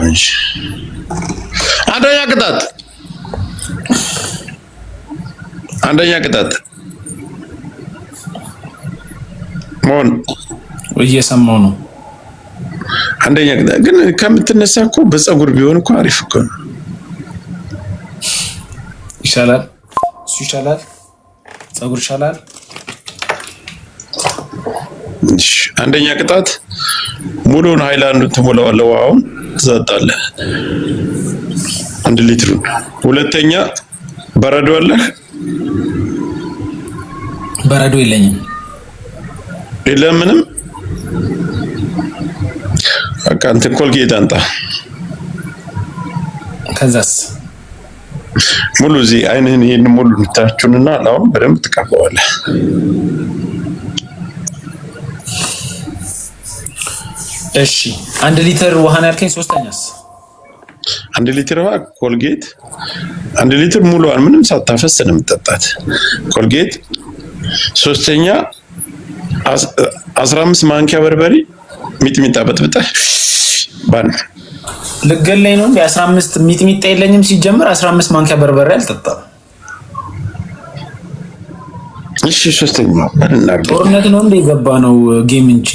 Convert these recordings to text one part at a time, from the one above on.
እናድርገው እንጂ አንደኛ ቅጣት ሞን እየሰማው ነው። አንደኛ ቅጣት ግን ከምትነሳ እኮ በፀጉር ቢሆን እኮ አሪፍ እኮ ነው። ይሻላል፣ እሱ ይሻላል፣ ፀጉር ይሻላል። እሺ አንደኛ ቅጣት ሙሉውን ሃይላንዱን ትሞላዋለህ፣ ውሃውን ትጠጣለህ 1 ሊትር። ሁለተኛ በረዶ አለህ? በረዶ የለኝም። ምንም በቃ እንትን ኮልጌት አንጣ። ከዛስ ሙሉ እዚህ አይንህን ይሄን ሙሉ እንታችሁንና አሁን በደንብ ትቀባዋለህ። እሺ 1 ሊትር ውሃ ነው ያልከኝ። ሶስተኛስ? 1 ሊትር ውሃ ኮልጌት 1 ሊትር ሙሉዋን ምንም ሳታፈስ ነው የምትጠጣት ኮልጌት። ሶስተኛ 15 ማንኪያ በርበሬ ሚጥሚጣ በጥብጠህ ባን ልገለኝ ነው እንዴ? 15 ሚጥሚጣ የለኝም ሲጀምር 15 ማንኪያ በርበሬ አልጠጣም። እሺ ሶስተኛ ጦርነት ነው እንዴ? ገባ ነው ጌም እንጂ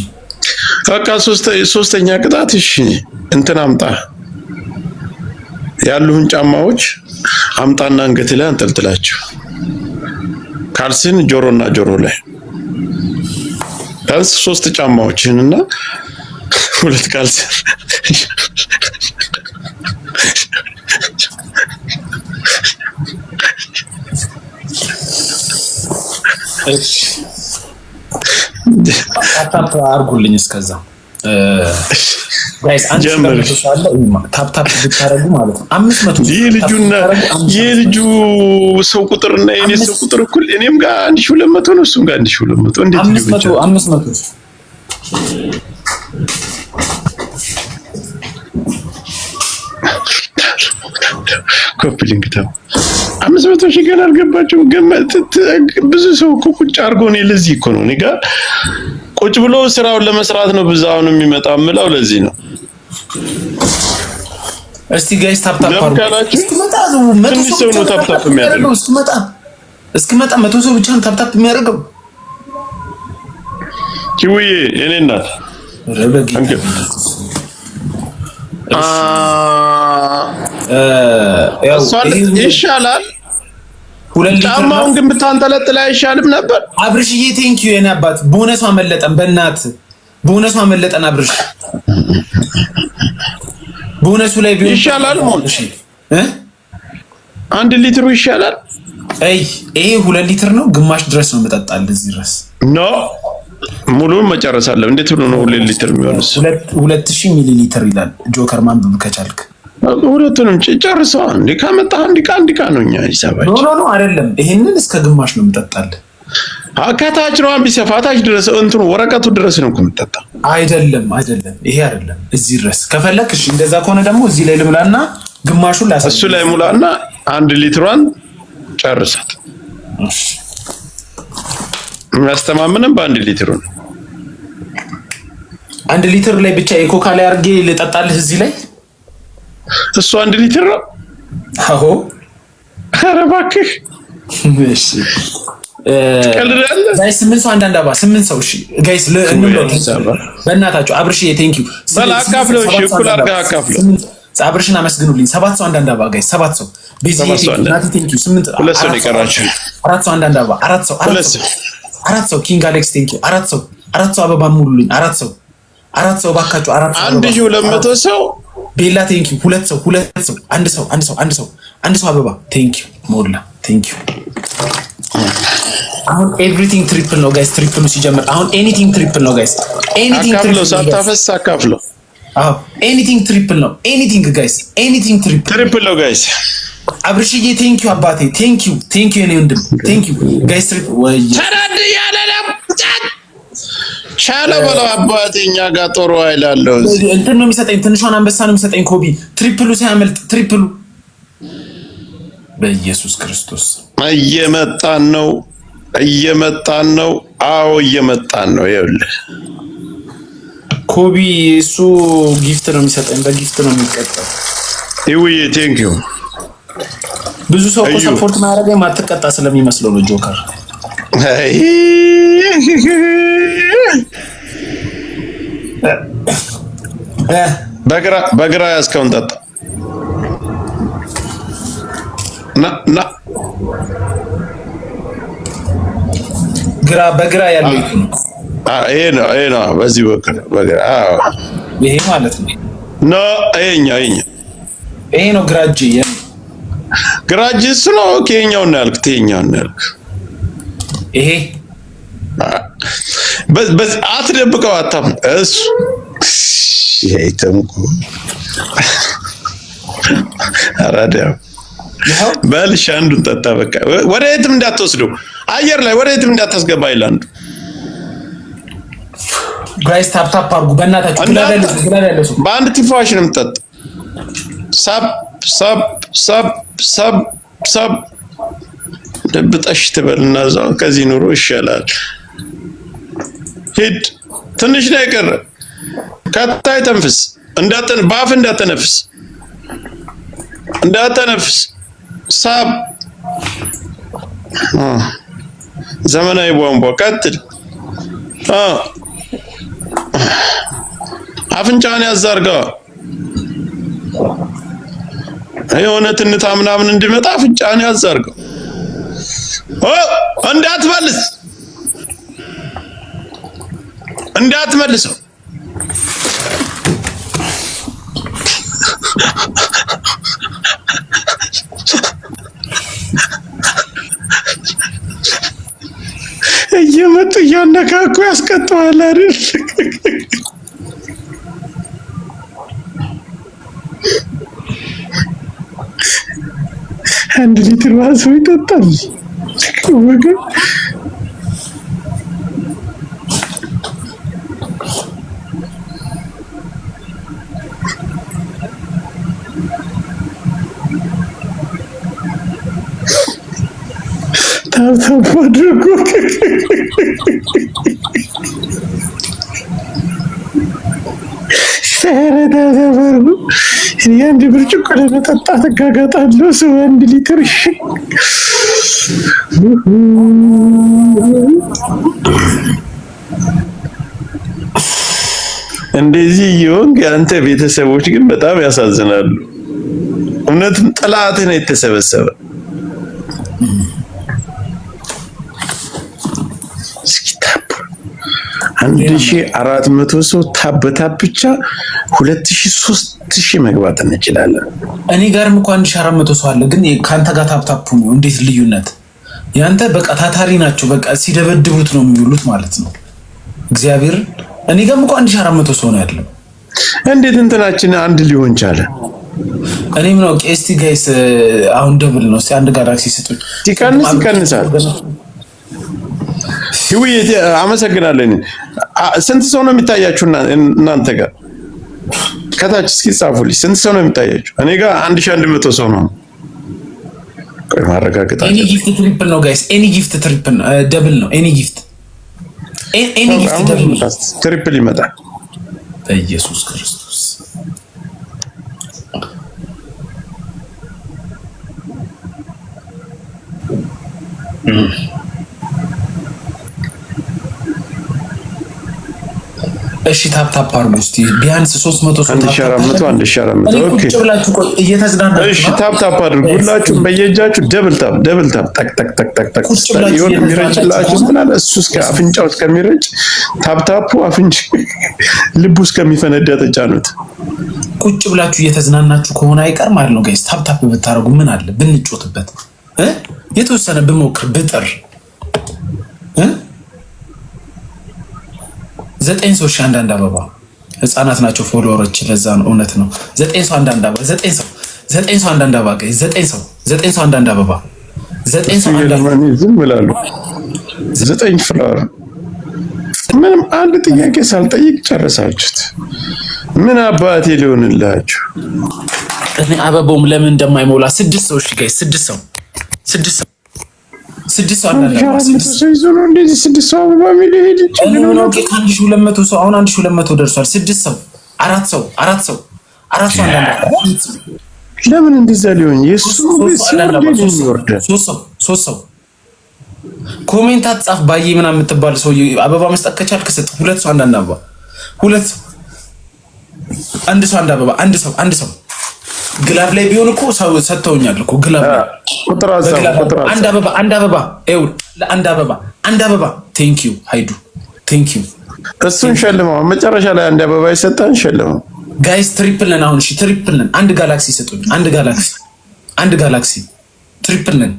በቃ ሶስተኛ ቅጣት። እሺ እንትን አምጣ ያሉን ጫማዎች አምጣና አንገት ላይ አንጠልጥላቸው። ካልሲን ጆሮና ጆሮ ላይ ታስ 3 ጫማዎችንና 2 ካልሲ እሺ ታፕ አርጉልኝ። እስከዛ ጋይስ አንቺ ታፕ ብታረጉ ማለት ነው 500 የልጁ ሰው ቁጥርና የኔ ሰው ቁጥር እኩል። እኔም ጋር 1200 ነው፣ እሱም ጋር 1200። እንዴት 500 ኮፒሊንግ ተው 500 ሺህ ገና አልገባችሁም። ብዙ ሰው እኮ ቁጭ አድርጎ ነው። ለዚህ እኮ ነው እኔ ጋር ቁጭ ብሎ ስራውን ለመስራት ነው ብዛውን የሚመጣው የምለው ለዚህ ነው። እስቲ ጋይስ ታፕ አርጉ። እስኪመጣ ትንሽ ሰው ነው ታፕ የሚያደርገው። እስኪመጣ 100 ሰው ብቻ ነው ታፕ የሚያደርገው። ኪውዬ የኔ እናት ይሻላል። ጫማውን ግን ብታንጠለጥል አይሻልም ነበር? አብርሽዬ ቴንኪዩ የኔ አባት። ቦነሱ አመለጠን፣ በእናት ቦነሱ አመለጠን። አብርሽ ቦነሱ ላይ ቢሆን ይሻላል። ሞልሽ 1 ሊትሩ ይሻላል። አይ ይሄ 2 ሊትር ነው፣ ግማሽ ድረስ ነው መጠጣል። እዚህ ድረስ ኖ ሙሉውን መጨረስ አለ። እንዴት ብሎ ነው 2 ሊትር የሚሆንስ? 2000 ሚሊ ሊትር ይላል። ጆከር ማንበብ ከቻልክ ሁለቱንም ጨርሰው እንዴ ካመጣ አንድ ቃ ነው። እኛ ሂሳባችን ኖ አይደለም። ይሄንን እስከ ግማሽ ነው የምጠጣል። ከታች ነው ቢሰፋታች ድረስ እንትኑ ወረቀቱ ድረስ ነው የምጠጣው። አይደለም ይሄ አይደለም፣ እዚህ ድረስ ከፈለክ። እሺ እንደዛ ከሆነ ደግሞ እዚህ ላይ ልምላና ግማሹን ላሳይ። እሱ ላይ ሙላና 1 ሊትሯን ጨርሳት። እሺ የሚያስተማምንም በ1 ሊትሩ ነው። 1 ሊትር ላይ ብቻ የኮካ ላይ አድርጌ ልጠጣልህ እዚህ ላይ። እሱ 1 ሊትር ነው። አዎ ኧረ እባክህ እሺ ጋይስ 8 ሰው አንዳንድ አባ 8 ሰው። እሺ ጋይስ በእናታችሁ አብርሽዬ ቴንኪዩ። አካፍለው። እሺ እኩል አድርገህ አካፍለው። አብርሽን አመስግኑልኝ። 7 ሰው አንዳንድ አባ ጋይስ 7 ሰው ቤዚዬ ናቲ ቴንኪዩ። 8 2 ሰው ይቀራችሁ። 4 ሰው አንዳንድ አባ 4 ሰው ኪንግ አሌክስ ቴንኪዩ። 4 ሰው አበባ ሙሉልኝ። 4 ሰው ባካችሁ 4 ሰው 1200 ሰው ቤላ ቴንኪዩ። 2 ሰው አንድ ሰው አበባ ቴንኪዩ። ሞላ ቴንኪዩ። አሁን ኤቭሪቲንግ ትሪፕል ነው ጋይስ። ትሪፕሉ ሲጀምር አሁን ኤኒቲንግ ትሪፕል ነው ጋይስ። ኤኒቲንግ ትሪፕል ነው። ሳታፈስ አካፍለው። አዎ ኤኒቲንግ ትሪፕል ነው። ኤኒቲንግ ጋይስ፣ ኤኒቲንግ ትሪፕል ነው ጋይስ። አብርሽዬ ቴንኪዩ አባቴ ቴንኪዩ የኔ ወንድም ቴንኪዩ ጋይስ። ትሪፕል ወይ ተራድ ያለ ነው ቻለ በለው አባቴ። እኛ ጋር ጦር አይላለው እንትን ነው የሚሰጠኝ፣ ትንሿን አንበሳ ነው የሚሰጠኝ ኮቢ። ትሪፕሉ ሲያመልጥ ትሪፕሉ በኢየሱስ ክርስቶስ እየመጣን ነው። አዎ እየመጣን ነው። ይኸውልህ ኮቢ እሱ ጊፍት ነው የሚሰጠኝ፣ በጊፍት ነው የሚቀጣው። ይውዬ ቴንክ ዩ። ብዙ ሰው እኮ ሰፖርት ማድረግ ማትቀጣ ስለሚመስለው ነው ጆከር። በግራ ያስከውን ጠጣ ና በግራ ያለው ይሄ ነው። በዚህ በግራ ይሄ ማለት ነው። ይሄ ነው ግራጅ እሱ ነው። ከኛውን ነው ያልኩት። ይሄ አትደብቀው አታም እሱ ይሄተምኩ አራዳው በልሽ አንዱን ጠጣ። በቃ ወደ የትም እንዳትወስደው፣ አየር ላይ ወደ የትም እንዳታስገባ ይላንዱ። ጋይስ ታፕ አድርጉ በእናታችሁ። ግላዳለሱ በአንድ ትንፋሽ ነው የምትጠጣ። ሰብ ደብጠሽ ትበልና እዛው ከዚህ ኑሮ ይሻላል። ሂድ ትንሽ ነው የቀረ። ከታይ ተንፍስ፣ በአፍ እንዳተነፍስ ሳብ ዘመናዊ ቧንቧ ቀጥል። አፍንጫን ያዛርጋ የሆነ ትንታ ምናምን እንዲመጣ አፍንጫን ያዛርጋ። እንዳትመልሰው እየመጡ እያነካኩ ያስቀጠዋል አይደል? አንድ ሊትር ዋስ ይጠጣል ወገን። ታብታብ አድርጎ ሰረዳዘበሩ አንድ ብርጭቆ ለመጠጣት እጋጋጣለሁ። ሰው 1 ሊትር እንደዚህ ይሆን። ያንተ ቤተሰቦች ግን በጣም ያሳዝናሉ። እውነትም ጥላት ነው የተሰበሰበ። 1400 ሰው ታበታ ብቻ 2000-3000 መግባት እንችላለን። እኔ ጋርም እኮ 1400 ሰው አለ። ግን ካንተ ጋር ታፕታፑ ነው እንዴት ልዩነት! ያንተ በቃ ታታሪ ናቸው። በቃ ሲደበድቡት ነው የሚውሉት ማለት ነው። እግዚአብሔር እኔ ጋርም እኮ 1400 ሰው ነው ያለው። እንዴት እንትናችን አንድ ሊሆን ቻለ? እኔም ነው እስቲ ጋይስ አሁን ደብል ነው። እስቲ አንድ ጋላክሲ ስጡኝ። ይቀንሳል። ይውዬ አመሰግናለሁ። ስንት ሰው ነው የሚታያችሁ እናንተ ጋር? ከታች እስኪ ጻፉልኝ። ስንት ሰው ነው የሚታያችሁ? እኔ ጋር 1100 ሰው ነው። ቆይ ማረጋገጥ አለ። ኤኒ ጊፍት ትሪፕል ነው ጋይስ። ኤኒ ጊፍት ትሪፕል ደብል ነው። ኤኒ ጊፍት ደብል ትሪፕል ይመጣል። በኢየሱስ ክርስቶስ እሺ ታፕ አድርጉ እስቲ ቢያንስ 300 ሰው 1400 ኦኬ። ቁጭ ብላችሁ እየተዝናናችሁ እሺ ታፕ አድርጉ ሁላችሁም በየእጃችሁ ደብል ታፕ ጠቅ ይሁን የሚረጭላችሁ ምናለ እሱ እስከ አፍንጫው እስከሚረጭ ታፕ አፍንጭ ልቡ እስከሚፈነዳ ተጫኑት። ቁጭ ብላችሁ እየተዝናናችሁ ከሆነ አይቀር ማለት ነው ጋይስ። ታፕ ብታረጉ ምን አለ ብንጮትበት የተወሰነ ብሞክር ብጥር 9 ሰው አንዳንድ አበባ ህፃናት ናቸው ፎሎወሮች። ለዛ ነው እውነት ነው። 9 ሰው አንዳንድ አበባ 9 ሰው አንዳንድ አበባ ጋይስ 9 ሰው አንዳንድ አበባ 9 ሰው አንዳንድ ዝም ብላሉ። 9 ፍላወር ምንም አንድ ጥያቄ ሳልጠይቅ ጨረሳችሁት። ምን አባቴ ሊሆንላችሁ? እኔ አበባውም ለምን እንደማይሞላ 6 ሰው እሺ ጋይስ 6 ሰው 6 ሰው አንዳንድ አበባ ሰው ይዞ ነው እንደዚህ 6 ሰው አበባ የሚል ሄድ ይችላል። ከ1200 ሰው አሁን 1200 ደርሷል። 6 ሰው 4 ሰው አንዳንድ አበባ ለምን እንደዛ ሊሆን የሱ ወርደ 3 ሰው ኮሜንት አትጻፍ ባዬ ምናምን የምትባል ሰው አበባ መስጠት ከቻልክ ስጥ። 2 ሰው አንዳንድ አበባ 2 ሰው አንድ ሰው አንድ አበባ አንድ ሰው ግላብ ላይ ቢሆን እኮ ሰው ሰጥተውኛል እኮ ግላብ ላይ ቁጥር አንድ አበባ ይኸውልህ፣ አንድ አበባ ቴንክ ዩ ሃይዱ ቴንክ ዩ። እሱን ሸልመው መጨረሻ ላይ አንድ አበባ ይሰጣን ሸልመው። ጋይስ ትሪፕል ነን አሁን። እሺ ትሪፕል ነን። አንድ ጋላክሲ ሰጡኝ። አንድ ጋላክሲ ትሪፕል ነን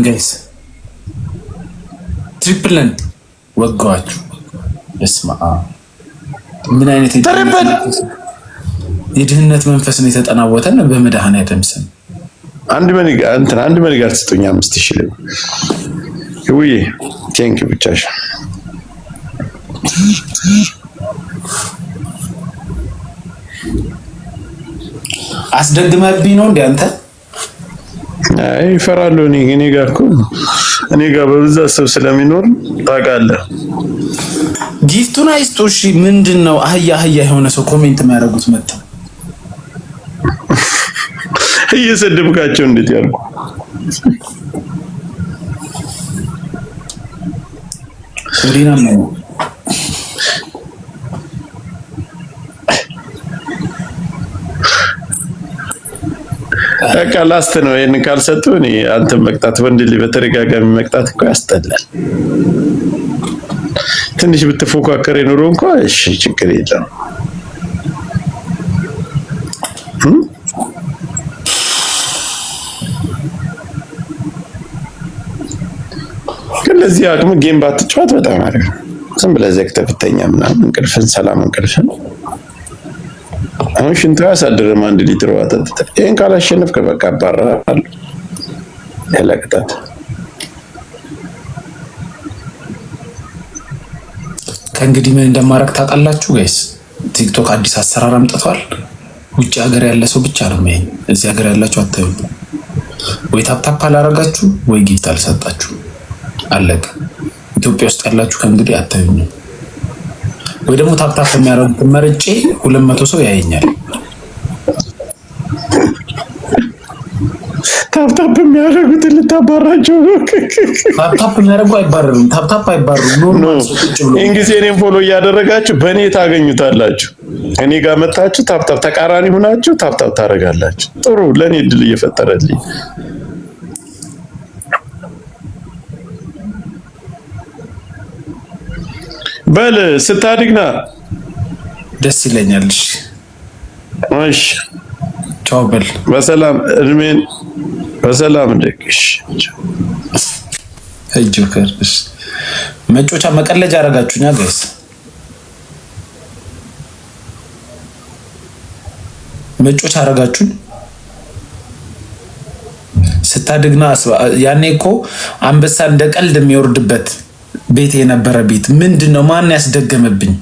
ጋይስ ትሪፕል ነን። ወጋችሁ እስማ ምን አይነት የድህነት መንፈስ ነው የተጠናወተን በመድኃኒዓለም ስም። አንድ መኒጋር ስጡኝ 5000 ልብ ይውዬ ቴንክ ዩ ብቻሽ አስደግመብኝ ነው እንዴ አንተ? አይ ይፈራሉ። እኔ ጋር በብዛት ሰው ስለሚኖር ታውቃለህ። ጊፍቱን አይስጡ። እሺ ምንድነው አህያ የሆነ ሰው ኮሜንት የሚያደርጉት መጣ እየሰደብካቸው እንዴት ያርጉ? ሪና ነው በቃ ላስት ነው። ይሄን ካልሰጡ እኔ አንተ መቅጣት ወንድ ልጅ በተደጋጋሚ መቅጣት እኮ ያስጠላል። ትንሽ ብትፎካከር ኑሮ እንኳን እሺ ችግር የለም። ግን ለዚህ አቅም ጌም ባትጫወት በጣም አሪፍ ነው። ዝም ብለህ ዘግተህ ብተኛ ምናምን እንቅልፍን አሁን ሽንት ያሳድርም 1 ሊትር ውሃ ጠጥተህ ይሄን ካላሸነፍክ በቃ አባራለሁ ያለቅጣት። ከእንግዲህ ምን እንደማረግ ታውቃላችሁ ጋይስ? ቲክቶክ አዲስ አሰራር አምጥቷል። ውጭ ሀገር ያለ ሰው ብቻ ነው የሚያየኝ። እዚህ ሀገር ያላችሁ አታዩ። ወይ ታፕታፕ አላረጋችሁ ወይ ጊፍት አልሰጣችሁ፣ አለቀ። ኢትዮጵያ ውስጥ ያላችሁ ከእንግዲህ አታዩኝ። ወይ ደግሞ ታፕታፕ የሚያረጉት መርጬ 200 ሰው ያየኛል። ታፕታፕ የሚያደርጉት ልታባራቸው ነው። ታፕታፕ የሚያደርጉ አይባረሩም። ታፕታፕ አይባረሩም። ይህን ጊዜ እኔም ፎሎ እያደረጋችሁ በእኔ ታገኙታላችሁ። እኔ ጋር መታችሁ ታፕታፕ ተቃራኒ ሆናችሁ ታፕታፕ ታደርጋላችሁ። ጥሩ ለእኔ እድል እየፈጠረልኝ በል ስታድግና ደስ ይለኛል። እሺ ቻው በል በሰላም እድሜን በሰላም እንደቅሽ ጆከርስ መጮቻ መቀለጃ አረጋችሁኛ ጋይስ። መጮቻ አረጋችሁኝ። ስታድግና ያኔ እኮ አንበሳ እንደ ቀልድ የሚወርድበት ቤት የነበረ ቤት ምንድነው? ማን ያስደገመብኝ?